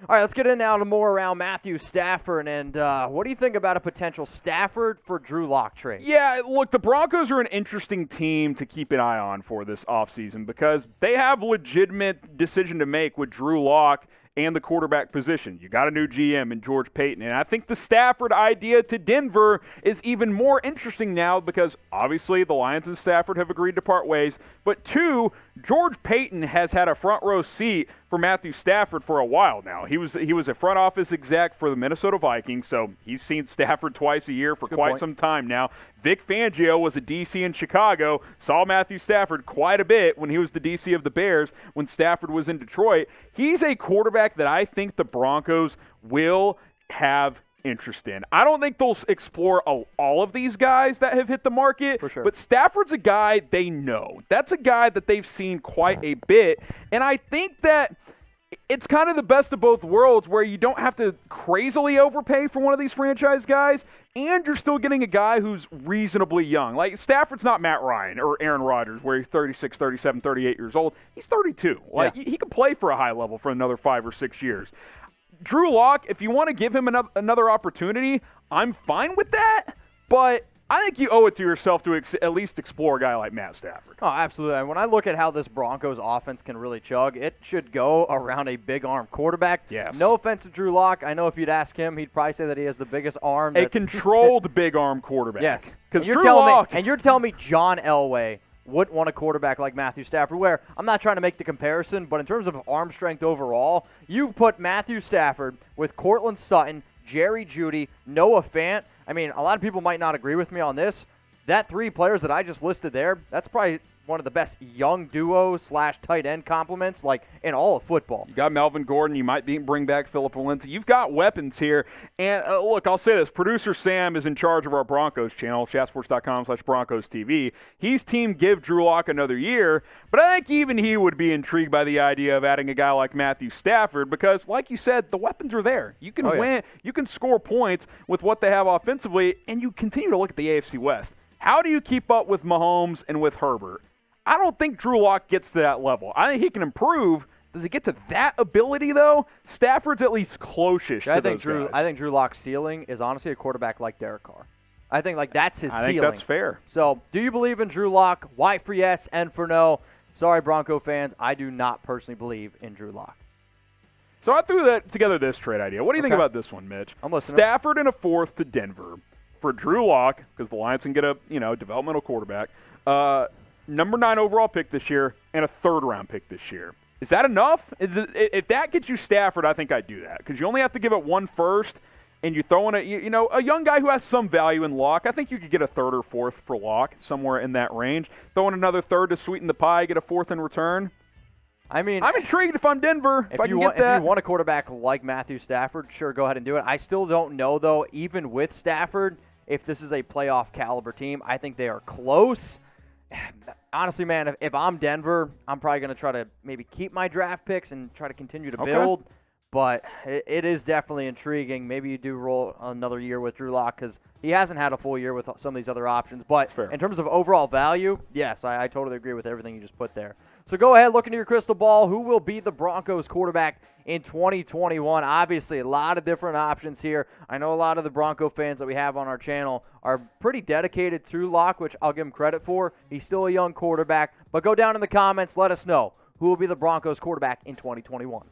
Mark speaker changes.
Speaker 1: All right, let's get in now to more around Matthew Stafford. And what do you think about a potential Stafford for Drew Lock trade?
Speaker 2: Yeah, look, the Broncos are an interesting team to keep an eye on for this offseason because they have legitimate decision to make with Drew Lock and the quarterback position. You got a new GM in George Paton. And I think the Stafford idea to Denver is even more interesting now because obviously the Lions and Stafford have agreed to part ways. But two, George Paton has had a front row seat for Matthew Stafford for a while now. He was a front office exec for the Minnesota Vikings, so he's seen Stafford twice a year for quite some time now. Vic Fangio was a DC in Chicago, saw Matthew Stafford quite a bit when he was the DC of the Bears when Stafford was in Detroit. He's a quarterback that I think the Broncos will have interest in. I don't think they'll explore all of these guys that have hit the market,
Speaker 1: for sure.
Speaker 2: But Stafford's a guy they know. That's a guy that they've seen quite a bit, and I think that it's kind of the best of both worlds where you don't have to crazily overpay for one of these franchise guys, and you're still getting a guy who's reasonably young. Like, Stafford's not Matt Ryan or Aaron Rodgers where he's 36, 37, 38 years old. He's 32. Like, he can play for a high level for another 5 or 6 years. Drew Lock, if you want to give him another opportunity, I'm fine with that, but I think you owe it to yourself to at least explore a guy like Matt Stafford.
Speaker 1: Oh, absolutely. And when I look at how this Broncos offense can really chug, it should go around a big arm quarterback.
Speaker 2: Yes.
Speaker 1: No offense to Drew Lock. I know if you'd ask him, he'd probably say that he has the biggest arm.
Speaker 2: A controlled big arm quarterback.
Speaker 1: Yes.
Speaker 2: Because
Speaker 1: you're telling me John Elway wouldn't want a quarterback like Matthew Stafford, where I'm not trying to make the comparison, but in terms of arm strength overall, you put Matthew Stafford with Cortland Sutton, Jerry Jeudy, Noah Fant. I mean, a lot of people might not agree with me on this. That 3 players that I just listed there, that's probably one of the best young duos / tight end compliments like in all of football.
Speaker 2: You got Melvin Gordon. You might bring back Phillip Lindsay. You've got weapons here. And look, I'll say this. Producer Sam is in charge of our Broncos channel, chatsports.com/Broncos TV. He's team give Drew Lock another year, but I think even he would be intrigued by the idea of adding a guy like Matthew Stafford because, like you said, the weapons are there. You can win. You can score points with what they have offensively, and you continue to look at the AFC West. How do you keep up with Mahomes and with Herbert? I don't think Drew Lock gets to that level. I think he can improve. Does he get to that ability, though? Stafford's at least close-ish to those guys.
Speaker 1: I think Drew Lock's ceiling is honestly a quarterback like Derek Carr. I think that's his ceiling.
Speaker 2: I think that's fair.
Speaker 1: So, do you believe in Drew Lock? Y for yes, N for no. Sorry, Bronco fans. I do not personally believe in Drew Lock.
Speaker 2: So I threw together this trade idea. What do you think about this one, Mitch?
Speaker 1: I'm listening.
Speaker 2: Stafford and a 4th to Denver for Drew Lock, because the Lions can get a developmental quarterback. Number 9 overall pick this year, and a 3rd-round pick this year. Is that enough? If that gets you Stafford, I think I'd do that because you only have to give it 1 first, and you throw in a young guy who has some value in Lock. I think you could get a 3rd or 4th for Lock, somewhere in that range. Throw in another 3rd to sweeten the pie, get a 4th in return. I mean, I'm intrigued if I'm Denver. If you want a
Speaker 1: quarterback like Matthew Stafford, sure, go ahead and do it. I still don't know, though, even with Stafford, if this is a playoff caliber team. I think they are close. Honestly, man, if I'm Denver, I'm probably going to try to maybe keep my draft picks and try to continue to build. But it is definitely intriguing. Maybe you do roll another year with Drew Lock because he hasn't had a full year with some of these other options. But in terms of overall value, yes, I totally agree with everything you just put there. So go ahead, look into your crystal ball. Who will be the Broncos quarterback in 2021? Obviously, a lot of different options here. I know a lot of the Bronco fans that we have on our channel are pretty dedicated to Lock, which I'll give him credit for. He's still a young quarterback. But go down in the comments. Let us know who will be the Broncos quarterback in 2021.